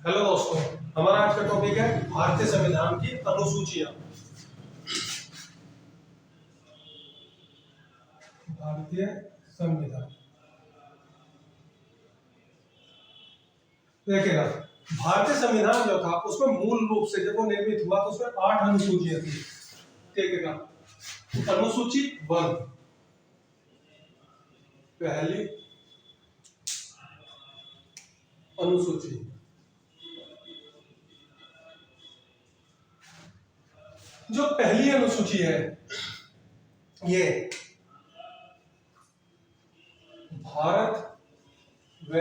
Hello दोस्तों, हमारा आज का टॉपिक है भारतीय संविधान की अनुसूचियां। भारतीय संविधान देखिएगा, भारतीय संविधान जो था उसमें मूल रूप से जब वो निर्मित हुआ तो उसमें 8 अनुसूचियां थी। देखिएगा, अनुसूची 1 पहली अनुसूची, जो पहली अनुसूची है ये भारत व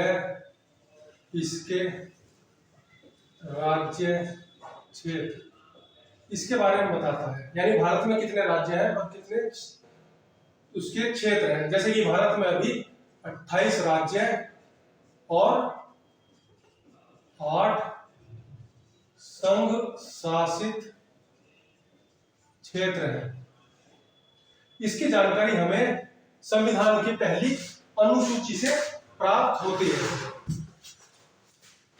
इसके राज्य क्षेत्र, इसके बारे में बताता है। यानी भारत में कितने राज्य हैं और कितने उसके क्षेत्र हैं। जैसे कि भारत में अभी 28 राज्य हैं और 8 संघ शासित क्षेत्र हैं। इसकी जानकारी हमें संविधान की पहली अनुसूची से प्राप्त होती है।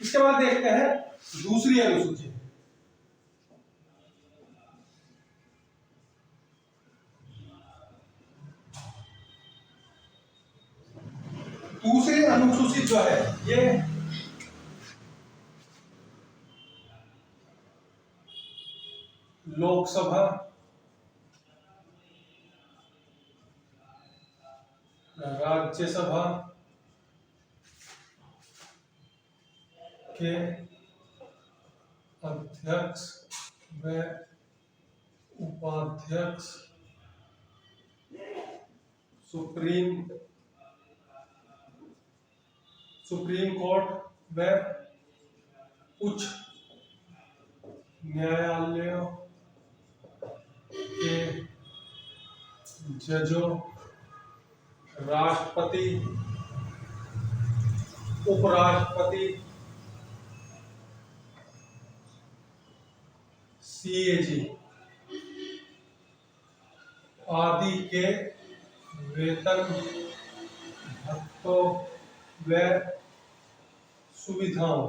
इसके बाद देखते हैं दूसरी अनुसूची। दूसरी अनुसूची जो है ये लोकसभा, राज्यसभा के अध्यक्ष व उपाध्यक्ष, सुप्रीम कोर्ट व उच्च न्यायालयों के जजों, राष्ट्रपति, उपराष्ट्रपति, सीएजी आदि के वेतन, भत्तों व सुविधाओं,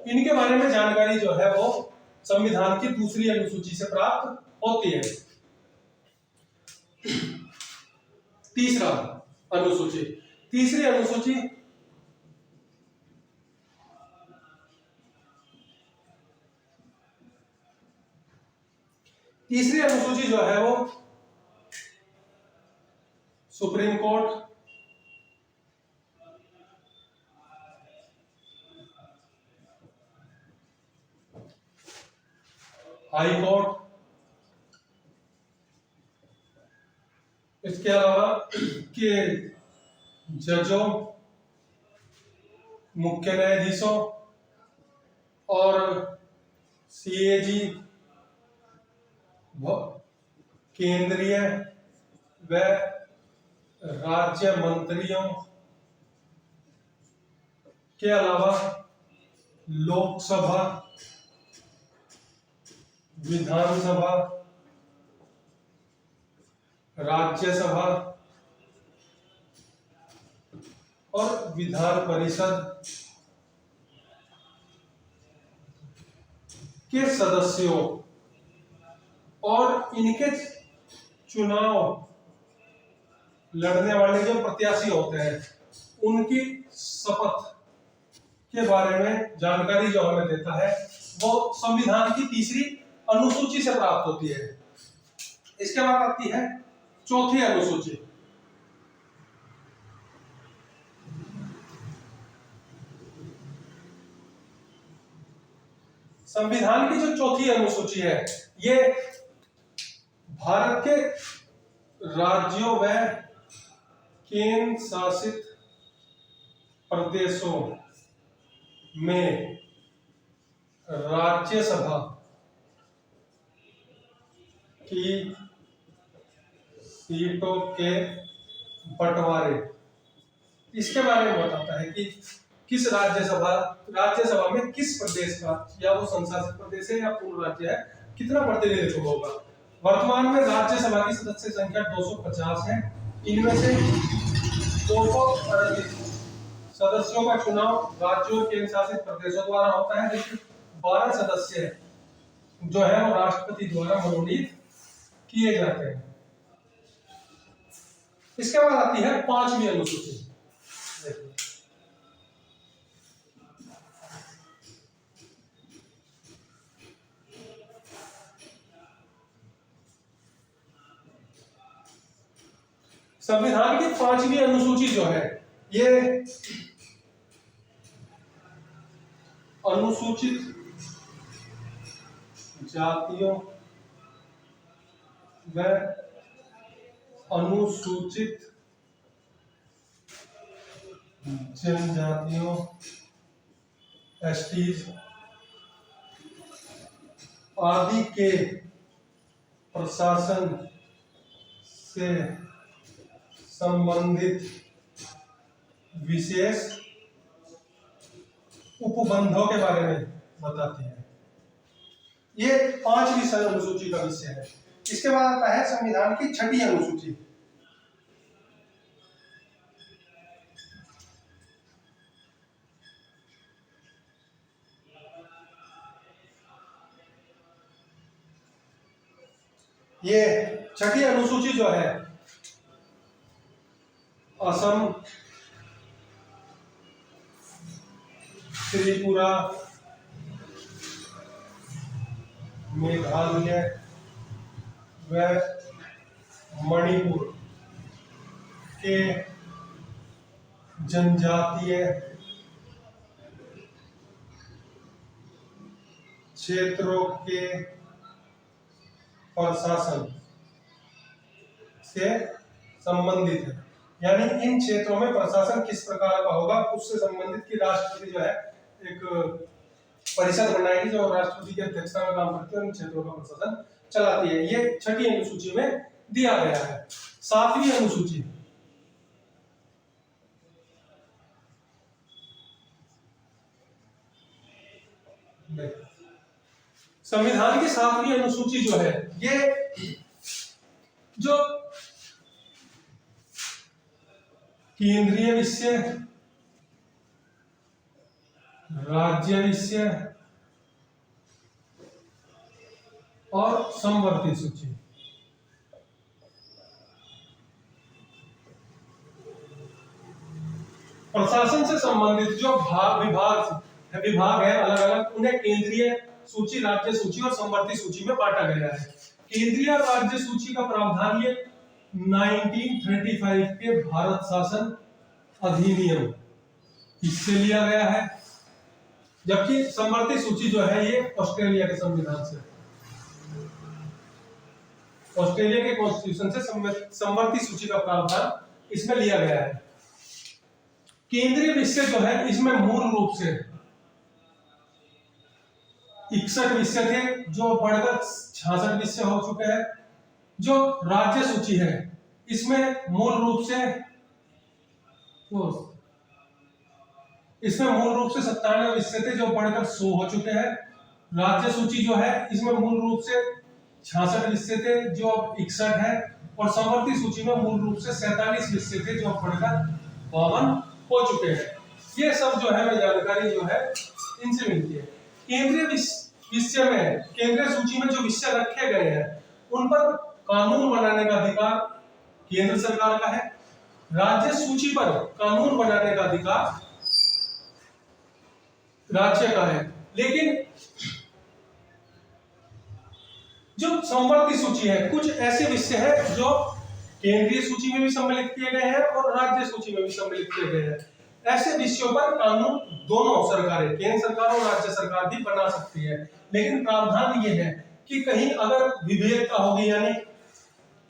इनके बारे में जानकारी जो है वो संविधान की दूसरी अनुसूची से प्राप्त होती है। तीसरी अनुसूची जो है वो सुप्रीम कोर्ट, हाई कोर्ट, इसके अलावा के जजों, मुख्य न्यायाधीशों और सीएजी केंद्रीय व राज्य मंत्रियों के अलावा लोकसभा, विधानसभा, राज्यसभा और विधान परिषद के सदस्यों और इनके चुनाव लड़ने वाले जो प्रत्याशी होते हैं उनकी शपथ के बारे में जानकारी जो हमें देता है वो संविधान की तीसरी अनुसूची से प्राप्त होती है। इसके बाद आती है चौथी अनुसूची। संविधान की जो चौथी अनुसूची है ये भारत के राज्यों व केंद्र शासित प्रदेशों में राज्यसभा की सीटों के बंटवारे, इसके बारे में बताता है कि किस राज्यसभा में किस प्रदेश का, या वो संशासित प्रदेश है या पूर्ण राज्य है, कितना प्रतिनिधित्व होगा। वर्तमान में राज्यसभा की सदस्य संख्या 250 है। इनमें से 238 सदस्यों का चुनाव राज्यों और केंद्र शासित प्रदेशों द्वारा होता है, लेकिन 12 सदस्य जो है वो राष्ट्रपति द्वारा मनोनीत किए जाते हैं। इसके बाद आती है 5वीं अनुसूची। संविधान की 5वीं अनुसूची जो है ये अनुसूचित जातियों व अनुसूचित जनजातियों एसटीज आदि के प्रशासन से संबंधित विशेष उपबंधों के बारे में बताती है। ये 5वीं अनुसूची का विषय है। इसके बाद आता है संविधान की 6ठी अनुसूची। ये 6ठी अनुसूची जो है असम, त्रिपुरा, मेघालय व मणिपुर के जनजातीय क्षेत्रों के प्रशासन से संबंधित है। यानी इन क्षेत्रों में प्रशासन किस प्रकार का होगा उससे संबंधित की राष्ट्रपति जो है एक परिषद बनाएगी जो राष्ट्रपति की अध्यक्षता में काम करती है, उन क्षेत्रों का प्रशासन चलाती है। ये 6ठी अनुसूची में दिया गया है। 7वीं अनुसूची संविधान की 7वीं अनुसूची जो है ये जो केंद्रीय विषय, राज्य विषय और समवर्ती सूची प्रशासन से संबंधित जो विभाग है अलग अलग, उन्हें केंद्रीय सूची, राज्य सूची और समवर्ती सूची में बांटा गया है। केंद्रीय राज्य सूची का प्रावधान ये 1935 के भारत शासन अधिनियम इससे लिया गया है, जबकि समवर्ती सूची जो है ये ऑस्ट्रेलिया के संविधान से, ऑस्ट्रेलिया के कॉन्स्टिट्यूशन से समवर्ती सूची का प्रावधान इसमें लिया गया है। केंद्रीय विषय जो है इसमें मूल रूप से 61 विषय थे जो बढ़कर 66 विषय हो चुके हैं। जो राज्य सूची है इसमें मूल रूप से 97 विषय थे जो बढ़कर 100 हो चुके हैं। राज्य सूची जो है इसमें मूल रूप से 66 विषय थे जो अब 61 है, और समवर्ती सूची में मूल रूप से 47 विषय थे जो अब बढ़कर 52 हो चुके हैं। ये सब जो है जानकारी जो है इनसे मिलती है। केंद्रीय विषय में, केंद्रीय सूची में जो विषय रखे गए हैं उन पर कानून बनाने का अधिकार केंद्र सरकार का है। राज्य सूची पर कानून बनाने का अधिकार राज्य का है। लेकिन जो समवर्ती सूची है, कुछ ऐसे विषय है जो केंद्रीय सूची में भी सम्मिलित किए गए हैं और राज्य सूची में भी सम्मिलित किए गए हैं। ऐसे विषयों पर कानून दोनों सरकारें, केंद्र सरकार और राज्य सरकार भी बना सकती है। लेकिन प्रावधान ये है कि कहीं अगर विभेदता होगी, यानी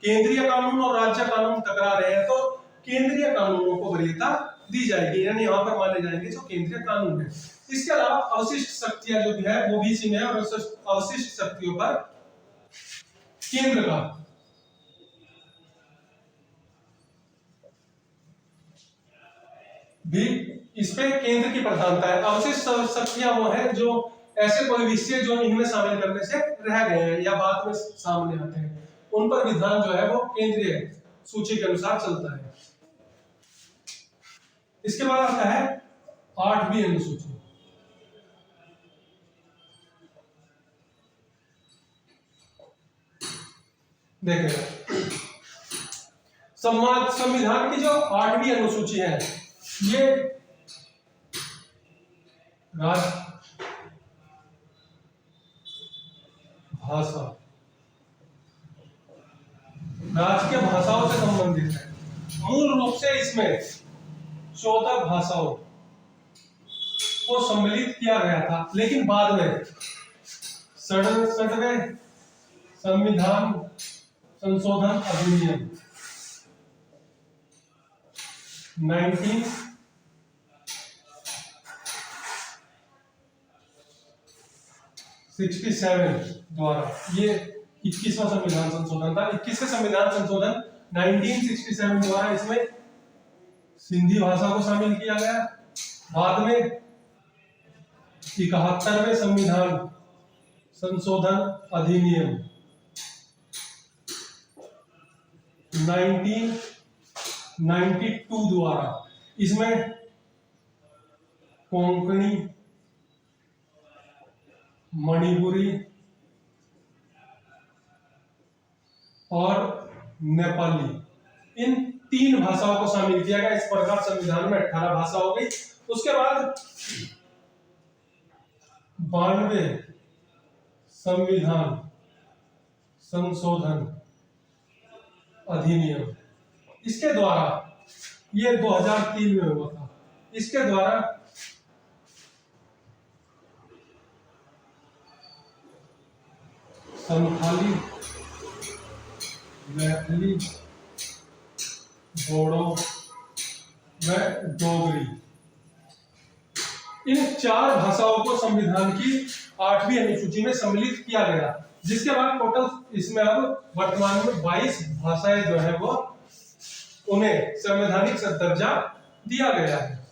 केंद्रीय कानून और राज्य कानून टकरा रहे हैं, तो केंद्रीय कानूनों को वरीयता दी जाएगी, यानी यहाँ पर माने जाएंगे जो केंद्रीय कानून है। इसके अलावा अवशिष्ट शक्तियां जो भी है वो भी इसी में है, और अवशिष्ट शक्तियों पर केंद्र का भी, इस पे केंद्र की प्रधानता है। अवशिष्ट शक्तियां वो है जो ऐसे कोई विषय जो इनमें शामिल करने से रह गए हैं या बाद में सामने आते हैं, उन पर विधान जो है वो केंद्रीय सूची के अनुसार चलता है। इसके बाद आता है 8वीं अनुसूची। देखिए संविधान की जो 8वीं अनुसूची है ये भाषा, राजकीय भाषाओं से संबंधित है। मूल रूप से इसमें 14 भाषाओं को सम्मिलित किया गया था, लेकिन बाद में 67वें संविधान संशोधन अधिनियम 1967 द्वारा, ये 21वां संविधान संशोधन था। 21वें संविधान संशोधन 1967 द्वारा इसमें सिंधी भाषा को शामिल किया गया। बाद में 71वें संविधान संशोधन अधिनियम 1992 द्वारा इसमें कोंकणी, मणिपुरी और नेपाली, इन 3 भाषाओं को शामिल किया गया। इस प्रकार संविधान में 18 भाषा हो गई। उसके बाद 92 संविधान संशोधन अधिनियम, इसके द्वारा, ये 2003 में हुआ था, इसके द्वारा संथाली, मैथिली, बोडो व डोगरी, इन 4 भाषाओं को संविधान की 8वीं अनुसूची में सम्मिलित किया गया, जिसके बाद टोटल इसमें अब वर्तमान में 22 भाषाएं जो है वो उन्हें संवैधानिक दर्जा दिया गया है।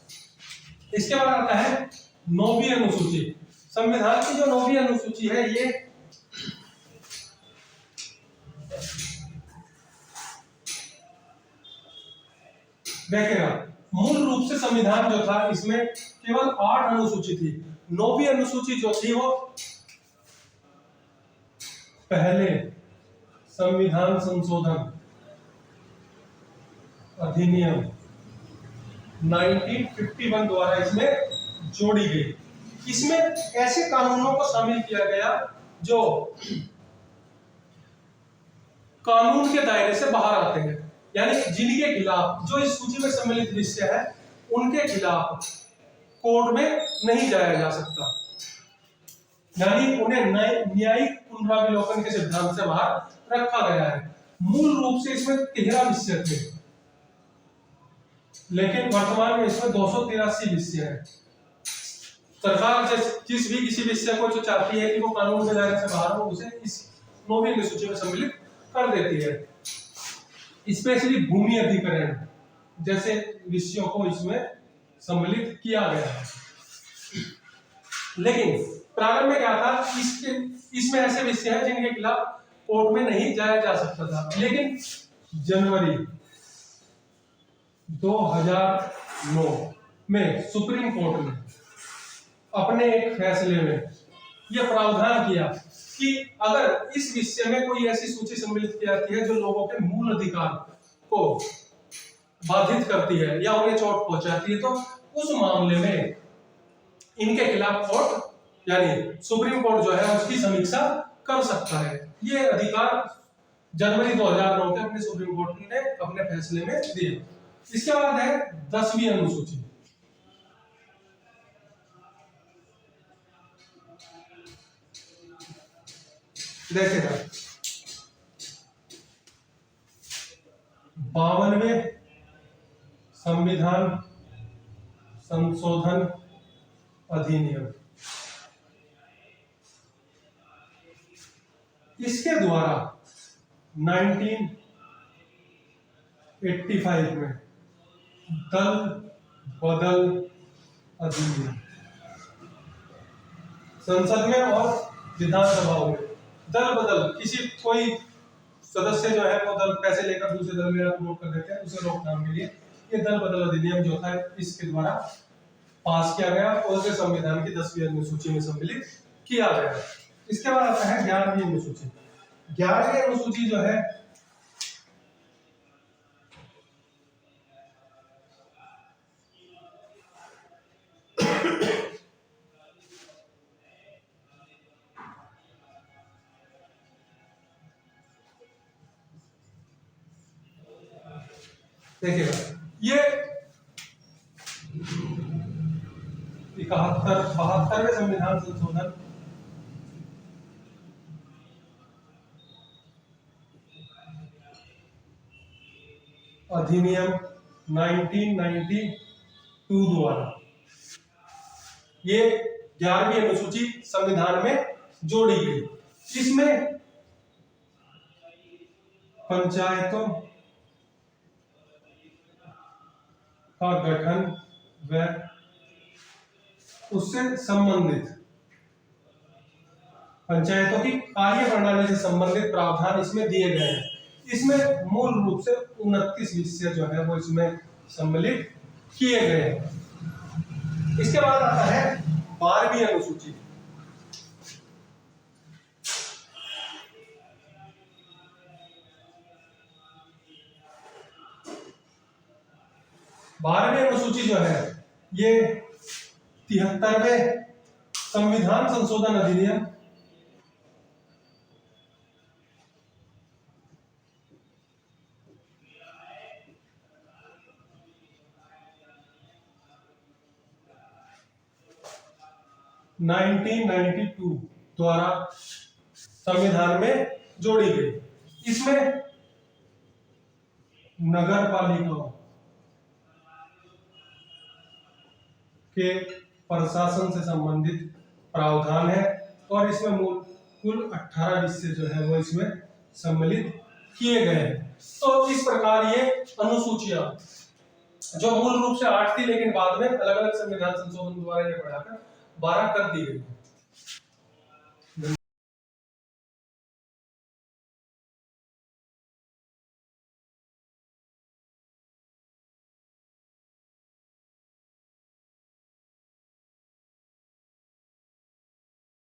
इसके बाद आता है 9वीं अनुसूची। संविधान की जो 9वीं अनुसूची है ये देखिएगा, मूल रूप से संविधान जो था इसमें केवल 8 अनुसूची थी। 9वीं अनुसूची जो थी वो पहले संविधान संशोधन अधिनियम 1951 द्वारा इसमें जोड़ी गई। इसमें ऐसे कानूनों को शामिल किया गया जो कानून के दायरे से बाहर आते हैं, यानी जिनके खिलाफ, जो इस सूची में सम्मिलित विषय है उनके खिलाफ कोर्ट में नहीं जाया जा सकता, यानी उन्हें न्यायिक पुनरावलोकन के सिद्धांत से बाहर रखा गया है। मूल रूप से इसमें 13 विषय थे, लेकिन वर्तमान में इसमें 283 विषय हैं। सरकार जिस भी किसी विषय को जो चाहती है कि वो कानून के दायरे से बाहर हो, उसे इस 9वीं अनुसूची में सम्मिलित कर देती है। स्पेशली भूमि अधिग्रहण जैसे विषयों को इसमें सम्मिलित किया गया है। लेकिन प्रारंभ में क्या था, इसमें ऐसे विषय हैं जिनके खिलाफ कोर्ट में नहीं जाया जा सकता था, लेकिन जनवरी 2009 में सुप्रीम कोर्ट ने अपने एक फैसले में यह प्रावधान किया कि अगर इस विषय में कोई ऐसी सूची सम्मिलित की जाती है जो लोगों के मूल अधिकार को बाधित करती है या उन्हें चोट पहुंचाती है, तो उस मामले में इनके खिलाफ कोर्ट यानी सुप्रीम कोर्ट जो है उसकी समीक्षा कर सकता है। ये अधिकार जनवरी 2009 के अपने सुप्रीम कोर्ट ने अपने फैसले में दिए। इसके बाद है 10वीं अनुसूची। देखिएगा, 52वें संविधान संशोधन अधिनियम, इसके द्वारा 1985 में दल बदल अधिनियम, संसद में और विधानसभाओं में दल बदल, कोई सदस्य जो है वो दल पैसे लेकर दूसरे दल में वोट कर देते हैं, उसे रोकथाम के लिए ये दल बदल अधिनियम जो था इसके द्वारा पास किया गया और उसे संविधान की 10वीं अनुसूची में सम्मिलित किया गया। इसके बाद आता है 11वीं अनुसूची। 11वीं अनुसूची जो है देखिएगा, ये 72वें संविधान संशोधन अधिनियम 1992 द्वारा ये 11वीं अनुसूची संविधान में जोड़ी गई। इसमें पंचायतों का गठन व उससे संबंधित पंचायतों की कार्य प्रणाली से संबंधित प्रावधान इसमें दिए गए हैं। इसमें मूल रूप से 29 विषय जो है वो इसमें सम्मिलित किए गए हैं। इसके बाद आता है 12वीं अनुसूची। 12वीं अनुसूची जो है ये 73वें संविधान संशोधन अधिनियम (1992) द्वारा संविधान में जोड़ी गई। इसमें नगर पालिकाओं के प्रशासन से संबंधित प्रावधान है और इसमें कुल 18 विषय जो है वो इसमें सम्मिलित किए गए हैं। तो इस प्रकार ये अनुसूचियां जो मूल रूप से 8 थी लेकिन बाद में अलग अलग संविधान संशोधन द्वारा ये बढ़ाकर 12 कर दी गई।